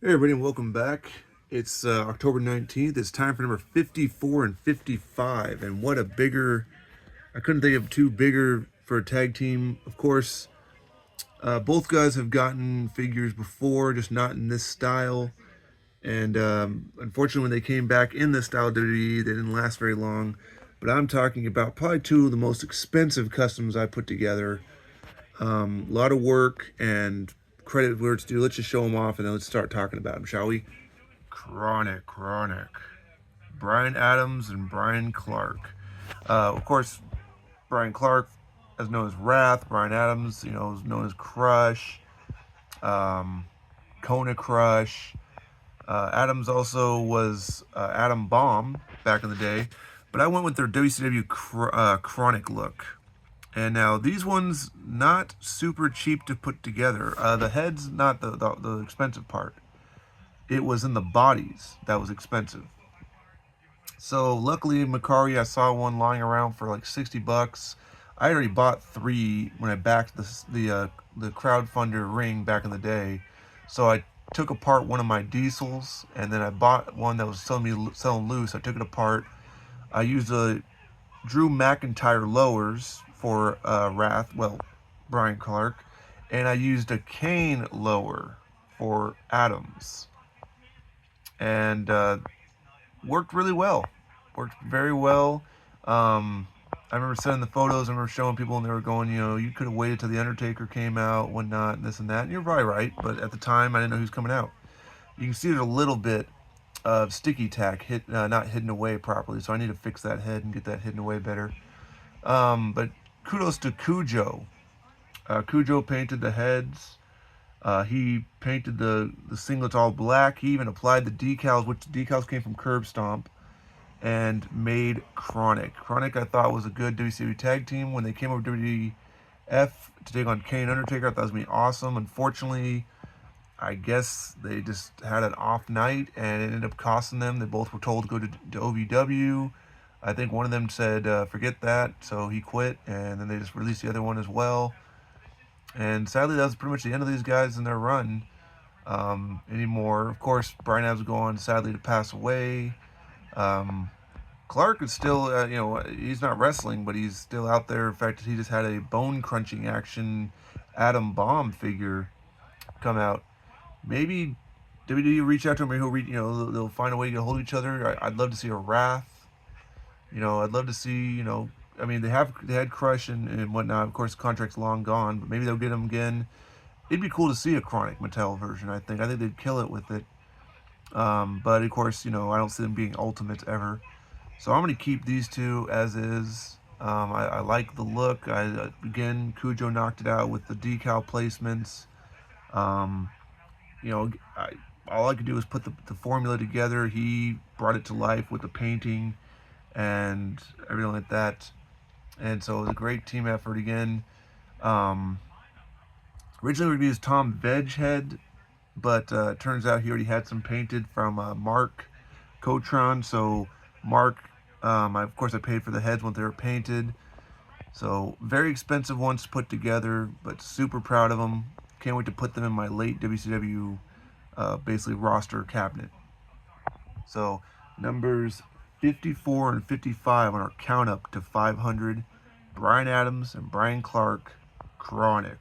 Hey everybody, and welcome back. It's October 19th. It's time for number 54 and 55. And what a bigger, I couldn't think of two bigger for a tag team. Of course, both guys have gotten figures before, just not in this style. And unfortunately, when they came back in this style of WWE, they didn't last very long. But I'm talking about probably two of the most expensive customs I put together. A lot of work and credit where it's due. Let's just show them off and then let's start talking about them, shall we? Kronik. Bryan Adams and Bryan Clark. Of course, Bryan Clark is known as Wrath. Bryan Adams, is known as Crush, Kona Crush. Adams also was Adam Bomb back in the day, but I went with their WCW Kronik look. And now these ones not super cheap to put together. The head's not the expensive part. It was in the bodies that was expensive. So luckily, Macari, I saw one lying around for like 60 bucks. I already bought three when I backed the crowdfunder ring back in the day. So I took apart one of my diesels, and then I bought one that was selling loose. I took it apart. I used a Drew McIntyre lowers for Bryan Clark, and I used a Kane lower for Adams, and worked really well. Worked very well. I remember sending the photos. I remember showing people, and they were going, you could have waited till the Undertaker came out, whatnot, and this and that. And you're probably right, but at the time, I didn't know who was coming out. You can see there's a little bit of sticky tack not hidden away properly, so I need to fix that head and get that hidden away better. But kudos to Cujo. Cujo painted the heads. He painted the singlets all black. He even applied the decals, which the decals came from Curb Stomp, and made Kronik. Kronik, I thought, was a good WCW tag team. When they came over to WWF to take on Kane and Undertaker, I thought it was going to be awesome. Unfortunately, I guess they just had an off night, and it ended up costing them. They both were told to go to OVW. I think one of them said, forget that, so he quit, and then they just released the other one as well. And sadly, that was pretty much the end of these guys in their run anymore. Of course, Bryan Adams will go on, sadly, to pass away. Um, Clark is still, he's not wrestling, but he's still out there. In fact, he just had a bone-crunching action Adam Bomb figure come out. Maybe WWE reach out to him, or they'll find a way to get a hold of each other. I'd love to see a Wrath. I'd love to see, I mean, they had Crush and whatnot. Of course, the contract's long gone, but maybe they'll get him again. It'd be cool to see a Kronik Mattel version. I think they'd kill it with it. But of course, I don't see them being ultimates ever. So I'm gonna keep these two as is. I like the look. Again, Cujo knocked it out with the decal placements. Um, you know, I, all I could do was put the formula together. He brought it to life with the painting and everything like that. And so it was a great team effort again. Um, Originally, we used Tom Veghead, but it turns out he already had some painted from Mark Cotron. So Mark, of course, I paid for the heads once they were painted. So very expensive ones to put together, but super proud of them. Can't wait to put them in my late WCW basically roster cabinet. So numbers 54 and 55 on our count up to 500. Bryan Adams and Bryan Clark, Kronik.